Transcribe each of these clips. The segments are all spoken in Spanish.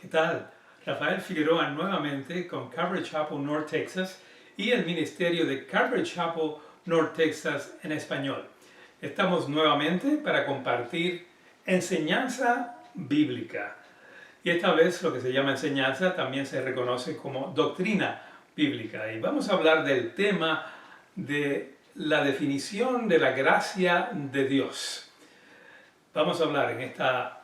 ¿Qué tal? Rafael Figueroa nuevamente con Calvary Chapel North Texas y el ministerio de Calvary Chapel North Texas en español. Estamos nuevamente para compartir enseñanza bíblica. Y esta vez lo que se llama enseñanza también se reconoce como doctrina bíblica. Y vamos a hablar del tema de la definición de la gracia de Dios. Vamos a hablar en esta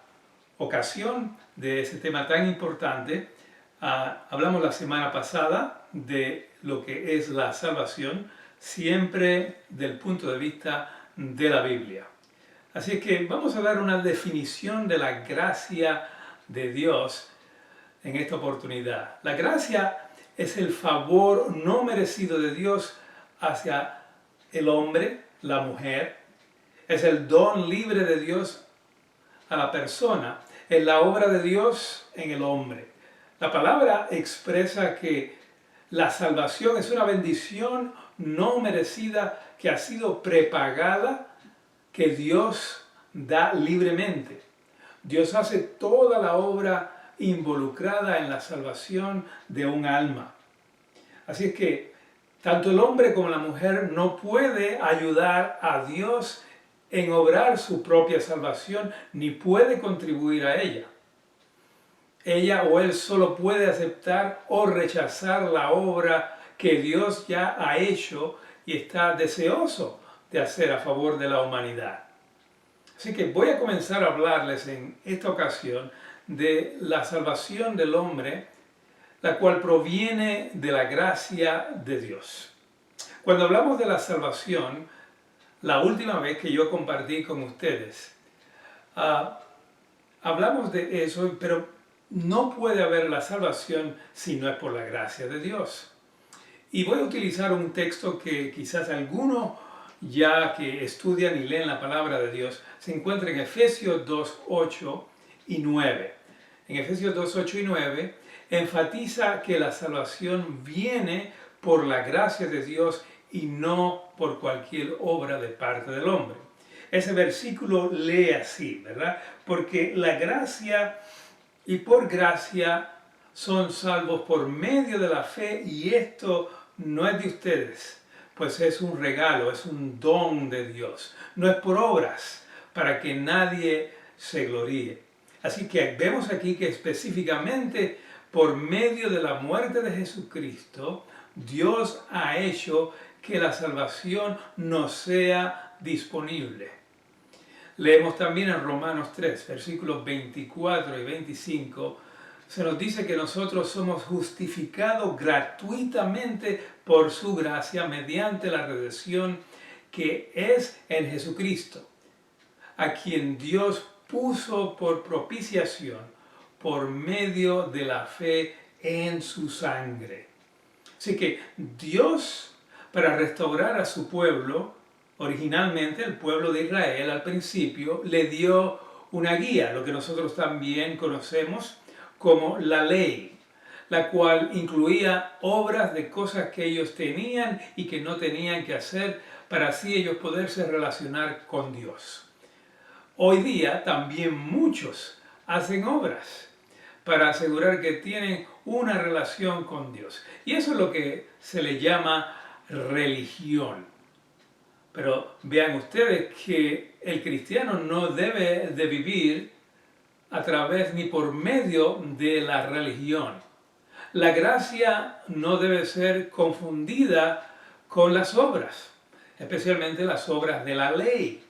ocasión de ese tema tan importante. Hablamos la semana pasada de lo que es la salvación, siempre del punto de vista de la Biblia. Así que vamos a dar una definición de la gracia de Dios en esta oportunidad. La gracia es el favor no merecido de Dios hacia el hombre, la mujer. Es el don libre de Dios a la persona, en la obra de Dios en el hombre. La palabra expresa que la salvación es una bendición no merecida que ha sido prepagada, que Dios da libremente. Dios hace toda la obra involucrada en la salvación de un alma. Así es que tanto el hombre como la mujer no puede ayudar a Dios en obrar su propia salvación, ni puede contribuir a ella. Ella o él solo puede aceptar o rechazar la obra que Dios ya ha hecho y está deseoso de hacer a favor de la humanidad. Así que voy a comenzar a hablarles en esta ocasión de la salvación del hombre, la cual proviene de la gracia de Dios. Cuando hablamos de la salvación, la última vez que yo compartí con ustedes, hablamos de eso, pero no puede haber la salvación si no es por la gracia de Dios. Y voy a utilizar un texto que quizás algunos ya que estudian y leen la palabra de Dios se encuentra en Efesios 2, 8 y 9. En Efesios 2, 8 y 9 enfatiza que la salvación viene por la gracia de Dios y no por cualquier obra de parte del hombre. Ese versículo lee así, ¿verdad? Porque la gracia y por gracia son salvos por medio de la fe, y esto no es de ustedes, pues es un regalo, es un don de Dios. No es por obras, para que nadie se gloríe. Así que vemos aquí que específicamente por medio de la muerte de Jesucristo, Dios ha hecho que la salvación nos sea disponible. Leemos también en Romanos 3, versículos 24 y 25, se nos dice que nosotros somos justificados gratuitamente por su gracia mediante la redención que es en Jesucristo, a quien Dios puso por propiciación por medio de la fe en su sangre. Así que Dios, para restaurar a su pueblo, originalmente el pueblo de Israel al principio le dio una guía, lo que nosotros también conocemos como la ley, la cual incluía obras de cosas que ellos tenían y que no tenían que hacer para así ellos poderse relacionar con Dios. Hoy día también muchos hacen obras para asegurar que tienen una relación con Dios. Y eso es lo que se le llama religión. Pero vean ustedes que el cristiano no debe de vivir a través ni por medio de la religión. La gracia no debe ser confundida con las obras, especialmente las obras de la ley.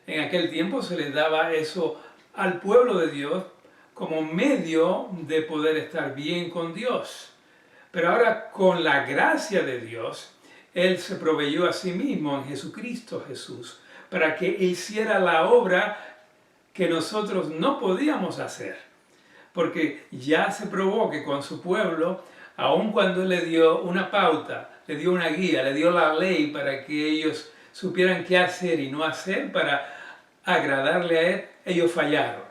En aquel tiempo se le daba eso al pueblo de Dios como medio de poder estar bien con Dios. Pero ahora con la gracia de Dios, Él se proveyó a sí mismo en Jesucristo Jesús para que hiciera la obra que nosotros no podíamos hacer. Porque ya se probó que con su pueblo, aun cuando Él le dio una pauta, le dio una guía, le dio la ley para que ellos supieran qué hacer y no hacer para agradarle a Él, ellos fallaron.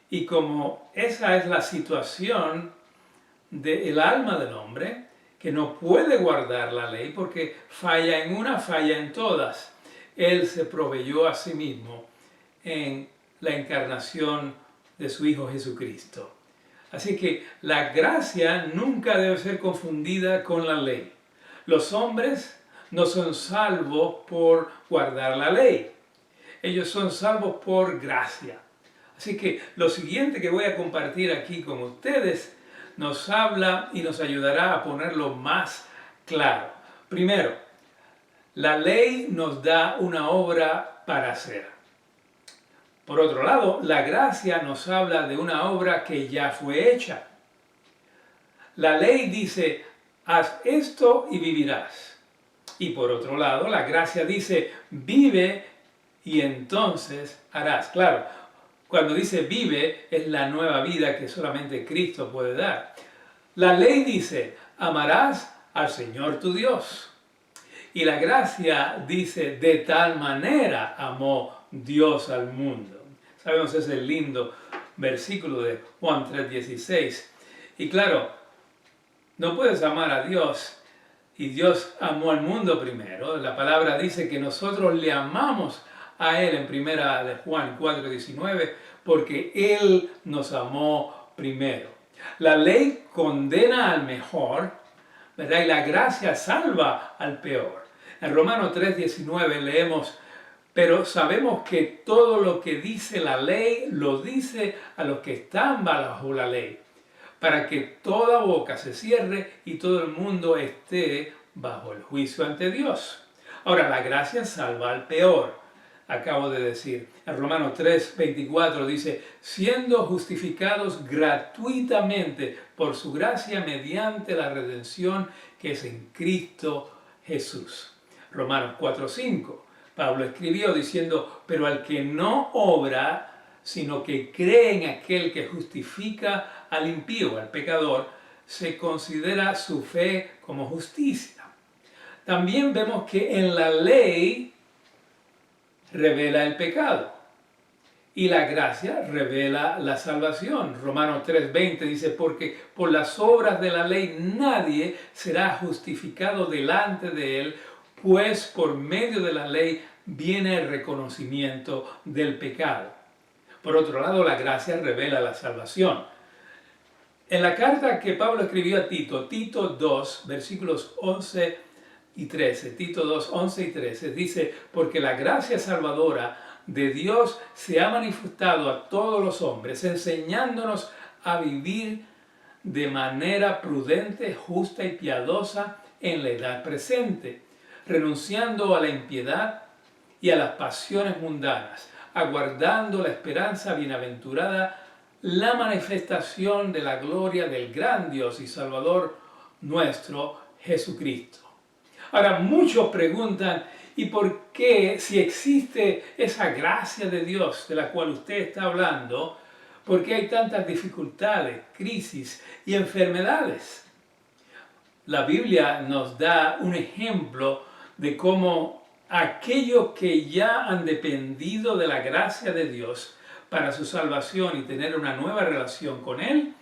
Y como esa es la situación del alma del hombre, que no puede guardar la ley porque falla en una, falla en todas, Él se proveyó a sí mismo en la encarnación de su Hijo Jesucristo. Así que la gracia nunca debe ser confundida con la ley. Los hombres no son salvos por guardar la ley. Ellos son salvos por gracia. Así que lo siguiente que voy a compartir aquí con ustedes nos habla y nos ayudará a ponerlo más claro. Primero, la ley nos da una obra para hacer. Por otro lado, la gracia nos habla de una obra que ya fue hecha. La ley dice, haz esto y vivirás. Y por otro lado, la gracia dice, vive y entonces harás. Claro, cuando dice vive, es la nueva vida que solamente Cristo puede dar. La ley dice, amarás al Señor tu Dios. Y la gracia dice, de tal manera amó Dios al mundo. Sabemos ese lindo versículo de Juan 3:16. Y claro, no puedes amar a Dios y Dios amó al mundo primero. La palabra dice que nosotros le amamos a Él en primera de Juan 4:19 porque Él nos amó primero. La ley condena al mejor, ¿verdad? Y la gracia salva al peor. En Romanos 3:19 leemos, pero sabemos que todo lo que dice la ley lo dice a los que están bajo la ley, para que toda boca se cierre y todo el mundo esté bajo el juicio ante Dios. Ahora, la gracia salva al peor. Acabo de decir, en Romanos 3:24 dice, siendo justificados gratuitamente por su gracia mediante la redención que es en Cristo Jesús. Romanos 4:5, Pablo escribió diciendo, pero al que no obra, sino que cree en aquel que justifica al impío, al pecador, se considera su fe como justicia. También vemos que en la ley revela el pecado y la gracia revela la salvación. Romanos 3:20 dice, porque por las obras de la ley nadie será justificado delante de él, pues por medio de la ley viene el reconocimiento del pecado. Por otro lado, la gracia revela la salvación. En la carta que Pablo escribió a Tito, Tito 2, versículos 11 y 13, Tito 2, 11 y 13, dice, porque la gracia salvadora de Dios se ha manifestado a todos los hombres, enseñándonos a vivir de manera prudente, justa y piadosa en la edad presente, renunciando a la impiedad y a las pasiones mundanas, aguardando la esperanza bienaventurada, la manifestación de la gloria del gran Dios y Salvador nuestro Jesucristo. Ahora, muchos preguntan, ¿y por qué, si existe esa gracia de Dios de la cual usted está hablando, por qué hay tantas dificultades, crisis y enfermedades? La Biblia nos da un ejemplo de cómo aquellos que ya han dependido de la gracia de Dios para su salvación y tener una nueva relación con Él,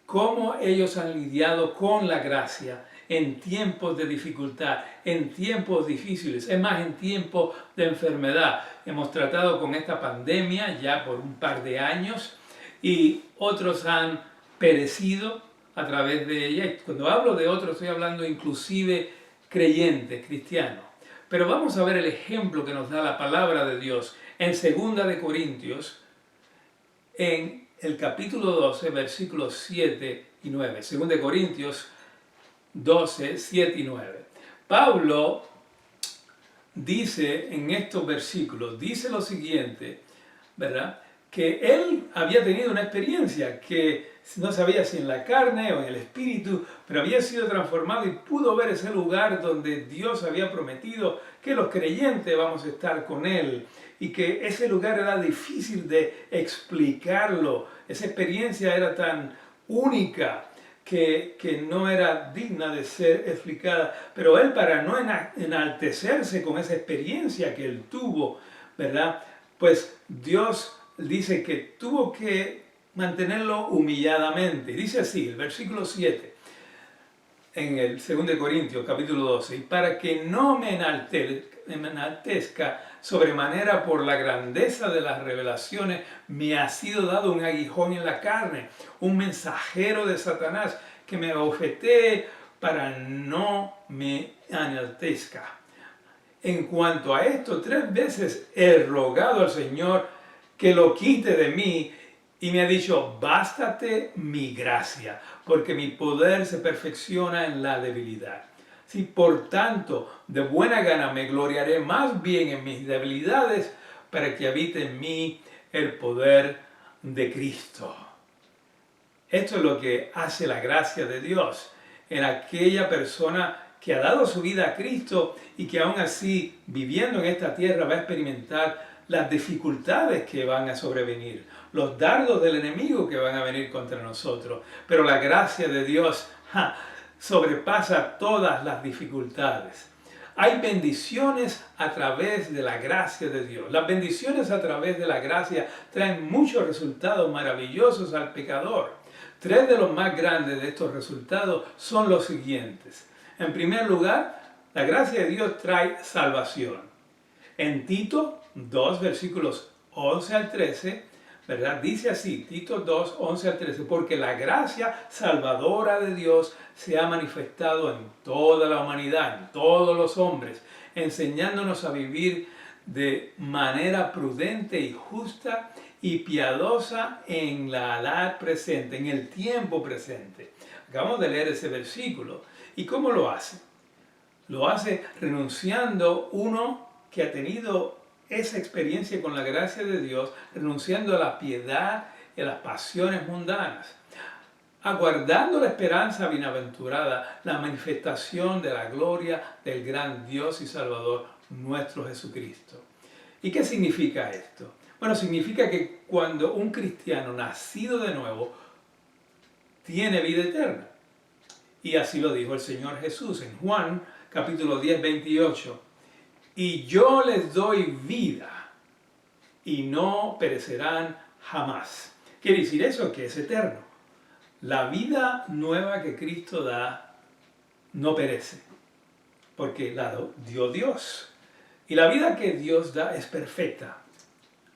cómo ellos han lidiado con la gracia en tiempos de dificultad, en tiempos difíciles, es más, en tiempos de enfermedad. Hemos tratado con esta pandemia ya por un par de años y otros han perecido a través de ella. Y cuando hablo de otros estoy hablando inclusive creyentes, cristianos. Pero vamos a ver el ejemplo que nos da la palabra de Dios en 2 de Corintios, en el capítulo 12, versículos 7 y 9. 2 de Corintios 12, 7 y 9. Pablo dice en estos versículos, dice lo siguiente, ¿verdad? Que él había tenido una experiencia que no sabía si en la carne o en el espíritu, pero había sido transformado y pudo ver ese lugar donde Dios había prometido que los creyentes vamos a estar con Él y que ese lugar era difícil de explicarlo. Esa experiencia era tan única que no era digna de ser explicada, pero él, para no enaltecerse con esa experiencia que él tuvo, ¿verdad? Pues Dios dice que tuvo que mantenerlo humilladamente. Dice así, el versículo 7, en el 2 de Corintios, capítulo 12, y para que no me enaltezca sobremanera por la grandeza de las revelaciones, me ha sido dado un aguijón en la carne, un mensajero de Satanás que me abofetee para no me enaltezca. En cuanto a esto, 3 veces he rogado al Señor que lo quite de mí, y me ha dicho, bástate mi gracia, porque mi poder se perfecciona en la debilidad. Si por tanto de buena gana me gloriaré más bien en mis debilidades, para que habite en mí el poder de Cristo. Esto es lo que hace la gracia de Dios en aquella persona que ha dado su vida a Cristo y que aún así, viviendo en esta tierra, va a experimentar las dificultades que van a sobrevenir, los dardos del enemigo que van a venir contra nosotros. Pero la gracia de Dios sobrepasa todas las dificultades. Hay bendiciones a través de la gracia de Dios. Las bendiciones a través de la gracia traen muchos resultados maravillosos al pecador. 3 de los más grandes de estos resultados son los siguientes. En primer lugar, la gracia de Dios trae salvación. En Tito 2, versículos 11 al 13, ¿verdad? Dice así, Tito 2, 11 al 13, porque la gracia salvadora de Dios se ha manifestado en toda la humanidad, en todos los hombres, enseñándonos a vivir de manera prudente y justa y piadosa en la edad presente, en el tiempo presente. Acabamos de leer ese versículo. ¿Y cómo lo hace? Lo hace renunciando uno que ha tenido esa experiencia con la gracia de Dios, renunciando a la piedad y a las pasiones mundanas, aguardando la esperanza bienaventurada, la manifestación de la gloria del gran Dios y Salvador, nuestro Jesucristo. ¿Y qué significa esto? Bueno, significa que cuando un cristiano nacido de nuevo tiene vida eterna. Y así lo dijo el Señor Jesús en Juan capítulo 10, 28. Y yo les doy vida y no perecerán jamás. Quiere decir eso, que es eterno. La vida nueva que Cristo da no perece, porque la dio Dios. Y la vida que Dios da es perfecta.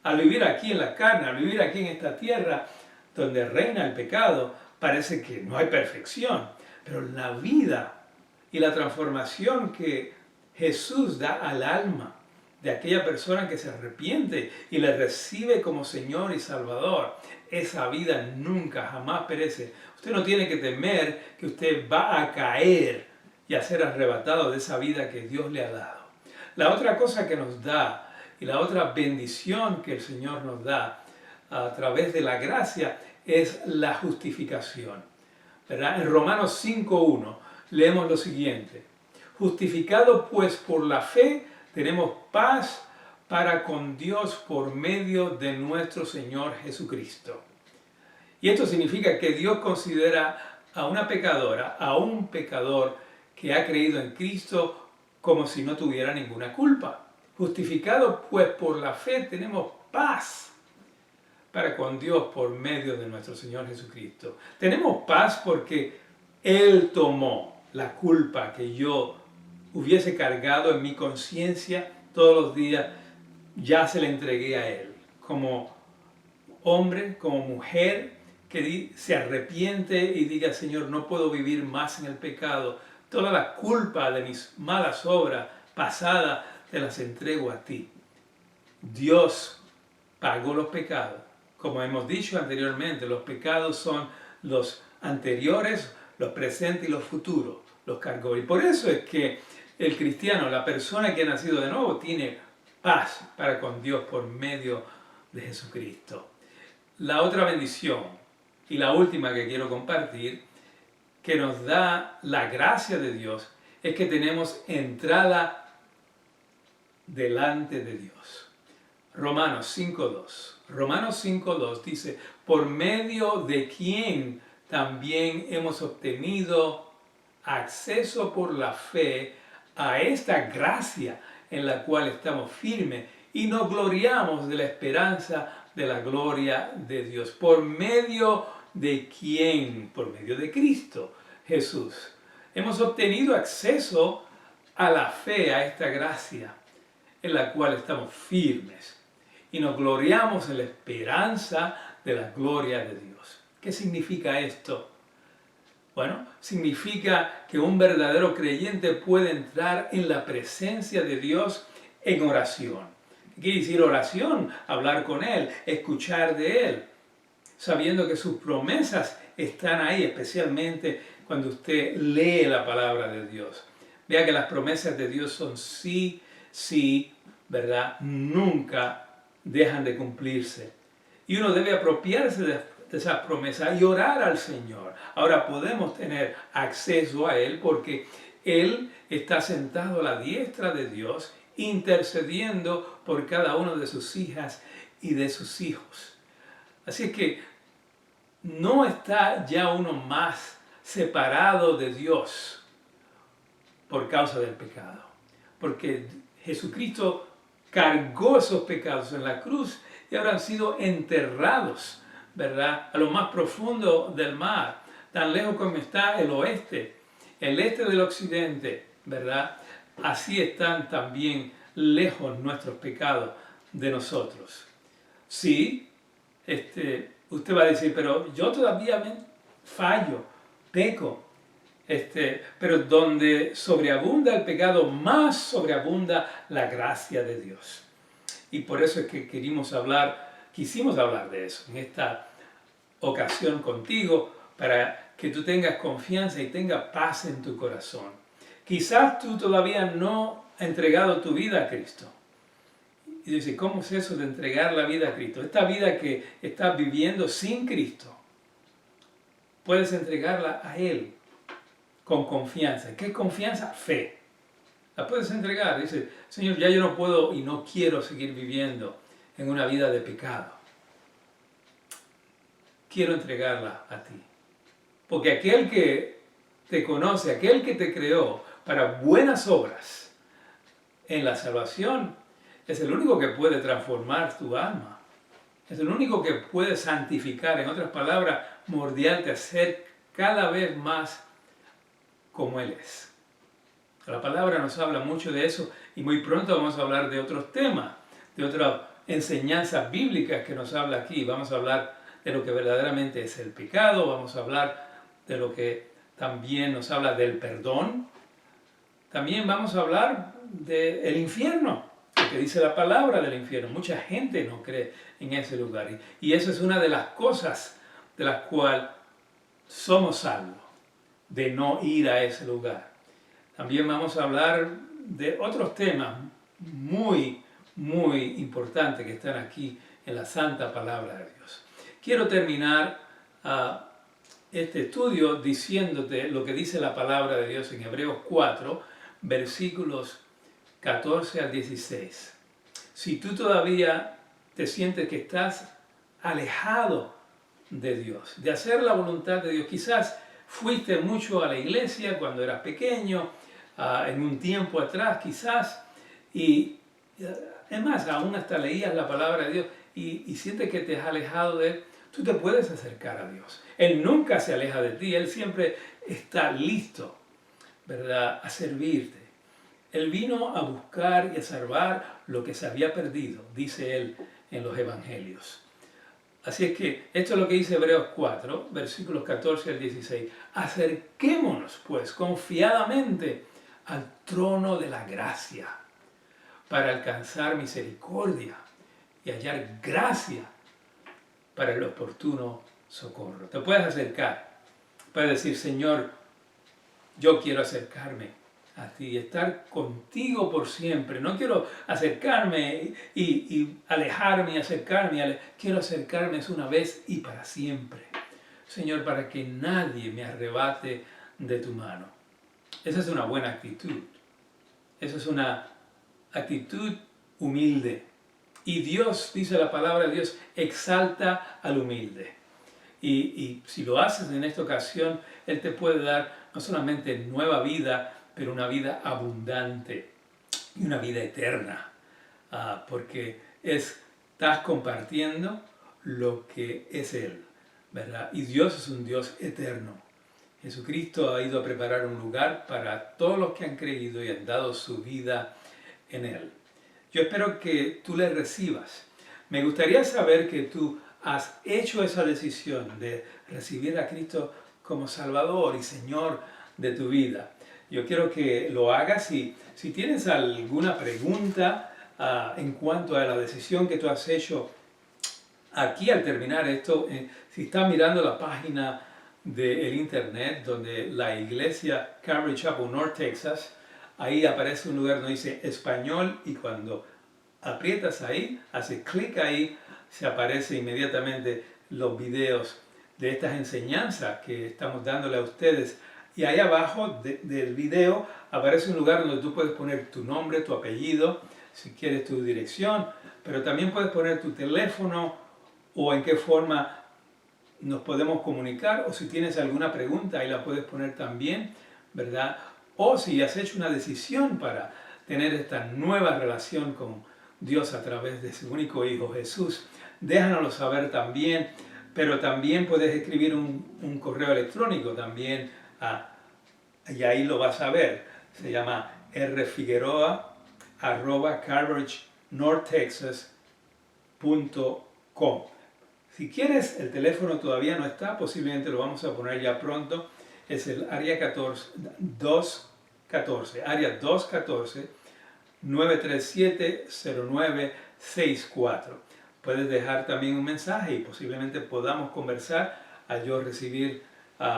Al vivir aquí en la carne, al vivir aquí en esta tierra donde reina el pecado, parece que no hay perfección. Pero la vida y la transformación que Jesús da al alma de aquella persona que se arrepiente y le recibe como Señor y Salvador, esa vida nunca, jamás perece. Usted no tiene que temer que usted va a caer y a ser arrebatado de esa vida que Dios le ha dado. La otra cosa que nos da y la otra bendición que el Señor nos da a través de la gracia es la justificación, ¿verdad? En Romanos 5:1 leemos lo siguiente: justificados pues por la fe, tenemos paz para con Dios por medio de nuestro Señor Jesucristo. Y esto significa que Dios considera a una pecadora, a un pecador que ha creído en Cristo, como si no tuviera ninguna culpa. Justificados pues por la fe, tenemos paz para con Dios por medio de nuestro Señor Jesucristo. Tenemos paz porque Él tomó la culpa que yo hubiese cargado en mi conciencia todos los días, ya se la entregué a Él. Como hombre, como mujer que se arrepiente y diga, Señor, no puedo vivir más en el pecado. Toda la culpa de mis malas obras pasadas te las entrego a ti. Dios pagó los pecados. Como hemos dicho anteriormente, los pecados son los anteriores, los presentes y los futuros. Los cargó. Y por eso es que el cristiano, la persona que ha nacido de nuevo, tiene paz para con Dios por medio de Jesucristo. La otra bendición y la última que quiero compartir, que nos da la gracia de Dios, es que tenemos entrada delante de Dios. Romanos 5:2. Romanos 5:2 dice, por medio de quien también hemos obtenido acceso por la fe a esta gracia en la cual estamos firmes y nos gloriamos de la esperanza de la gloria de Dios. ¿Por medio de quién? Por medio de Cristo Jesús. Hemos obtenido acceso a la fe, a esta gracia. en la cual estamos firmes y nos gloriamos en la esperanza de la gloria de Dios. ¿Qué significa esto? Bueno, significa que un verdadero creyente puede entrar en la presencia de Dios en oración. ¿Qué quiere decir oración? Hablar con Él, escuchar de Él, sabiendo que sus promesas están ahí, especialmente cuando usted lee la palabra de Dios. Vea que las promesas de Dios son sí, sí, ¿verdad? Nunca dejan de cumplirse. Y uno debe apropiarse de esas promesas y orar al Señor. Ahora podemos tener acceso a Él porque Él está sentado a la diestra de Dios, intercediendo por cada una de sus hijas y de sus hijos. Así que no está ya uno más separado de Dios por causa del pecado. Porque Jesucristo cargó esos pecados en la cruz y ahora han sido enterrados, ¿verdad?, a lo más profundo del mar, tan lejos como está el oeste, el este del occidente, ¿verdad? Así están también lejos nuestros pecados de nosotros. Sí, usted va a decir, pero yo todavía fallo, peco. Pero donde sobreabunda el pecado, más sobreabunda la gracia de Dios. Y por eso es que quisimos hablar de eso en esta ocasión contigo, para que tú tengas confianza y tengas paz en tu corazón. Quizás tú todavía no has entregado tu vida a Cristo. Y dices, ¿cómo es eso de entregar la vida a Cristo? Esta vida que estás viviendo sin Cristo, puedes entregarla a Él con confianza. ¿Qué confianza? Fe. La puedes entregar. Dice, Señor, ya yo no puedo y no quiero seguir viviendo en una vida de pecado. Quiero entregarla a ti. Porque aquel que te conoce, aquel que te creó para buenas obras en la salvación, es el único que puede transformar tu alma. Es el único que puede santificar, en otras palabras, moldearte a ser cada vez más como Él es. La palabra nos habla mucho de eso y muy pronto vamos a hablar de otros temas, de otras enseñanzas bíblicas que nos habla aquí. Vamos a hablar de lo que verdaderamente es el pecado, vamos a hablar de lo que también nos habla del perdón. También vamos a hablar del infierno, lo que dice la palabra del infierno. Mucha gente no cree en ese lugar y eso es una de las cosas de las cuales somos salvos, de no ir a ese lugar. También vamos a hablar de otros temas muy, muy importantes que están aquí en la santa palabra de Dios. Quiero terminar este estudio diciéndote lo que dice la palabra de Dios en Hebreos 4, versículos 14 al 16. Si tú todavía te sientes que estás alejado de Dios, de hacer la voluntad de Dios, quizás fuiste mucho a la iglesia cuando eras pequeño, en un tiempo atrás quizás, y es más, aún hasta leías la palabra de Dios y sientes que te has alejado de Él, tú te puedes acercar a Dios. Él nunca se aleja de ti, Él siempre está listo, ¿verdad?, a servirte. Él vino a buscar y a salvar lo que se había perdido, dice Él en los Evangelios. Así es que esto es lo que dice Hebreos 4, versículos 14 al 16. Acerquémonos, pues, confiadamente al trono de la gracia para alcanzar misericordia y hallar gracia para el oportuno socorro. Te puedes acercar, puedes decir, Señor, yo quiero acercarme a ti y estar contigo por siempre. No quiero acercarme y alejarme y acercarme. Quiero acercarme una vez y para siempre. Señor, para que nadie me arrebate de tu mano. Esa es una buena actitud. Esa es una actitud humilde. Y Dios, dice la palabra de Dios, exalta al humilde. Y si lo haces en esta ocasión, Él te puede dar no solamente nueva vida, pero una vida abundante y una vida eterna. Porque estás compartiendo lo que es Él, ¿verdad? Y Dios es un Dios eterno. Jesucristo ha ido a preparar un lugar para todos los que han creído y han dado su vida en Él. Yo espero que tú le recibas. Me gustaría saber que tú has hecho esa decisión de recibir a Cristo como Salvador y Señor de tu vida. Yo quiero que lo hagas y si tienes alguna pregunta en cuanto a la decisión que tú has hecho aquí al terminar esto, si estás mirando la página del internet donde la iglesia Calvary Chapel North Texas, ahí aparece un lugar donde dice español y cuando aprietas ahí, haces clic ahí, se aparece inmediatamente los videos de estas enseñanzas que estamos dándole a ustedes. Y ahí abajo del video aparece un lugar donde tú puedes poner tu nombre, tu apellido, si quieres tu dirección, pero también puedes poner tu teléfono o en qué forma nos podemos comunicar, o si tienes alguna pregunta ahí la puedes poner también, ¿verdad? O si has hecho una decisión para tener esta nueva relación con Dios a través de su único Hijo Jesús, déjanoslo saber también, pero también puedes escribir un correo electrónico también, y ahí lo vas a ver, se llama rfigueroa@calvarynorthtexas.com. Si quieres, el teléfono todavía no está, posiblemente lo vamos a poner ya pronto, es el área 214-937-0964. Puedes dejar también un mensaje y posiblemente podamos conversar al yo recibir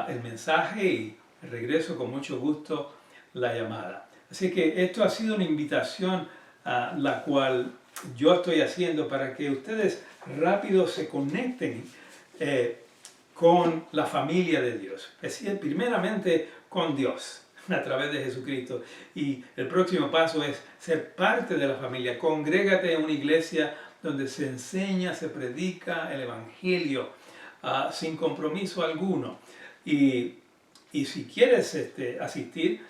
el mensaje y regreso con mucho gusto la llamada. Así que esto ha sido una invitación la cual yo estoy haciendo para que ustedes rápido se conecten con la familia de Dios. Es decir, primeramente con Dios a través de Jesucristo. Y el próximo paso es ser parte de la familia. Congrégate en una iglesia donde se enseña, se predica el Evangelio sin compromiso alguno. Y si quieres asistir,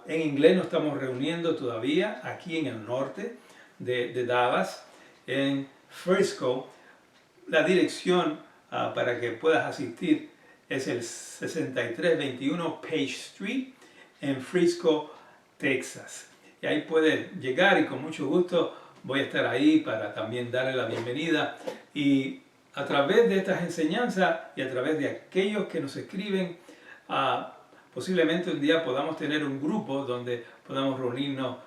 en inglés nos estamos reuniendo todavía aquí en el norte de Dallas, en Frisco. La dirección para que puedas asistir es el 6321 Page Street en Frisco, Texas. Y ahí puedes llegar y con mucho gusto voy a estar ahí para también darle la bienvenida. Y a través de estas enseñanzas y a través de aquellos que nos escriben, posiblemente un día podamos tener un grupo donde podamos reunirnos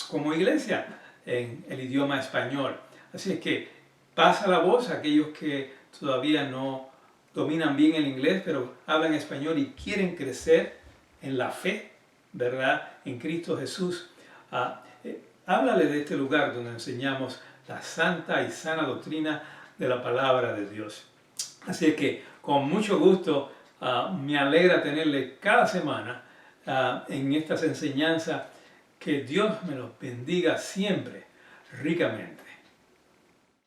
como iglesia en el idioma español. Así es que pasa la voz a aquellos que todavía no dominan bien el inglés, pero hablan español y quieren crecer en la fe, ¿verdad? En Cristo Jesús. Háblale de este lugar donde enseñamos la santa y sana doctrina de la palabra de Dios. Así es que con mucho gusto me alegra tenerle cada semana en estas enseñanzas. Que Dios me los bendiga siempre ricamente.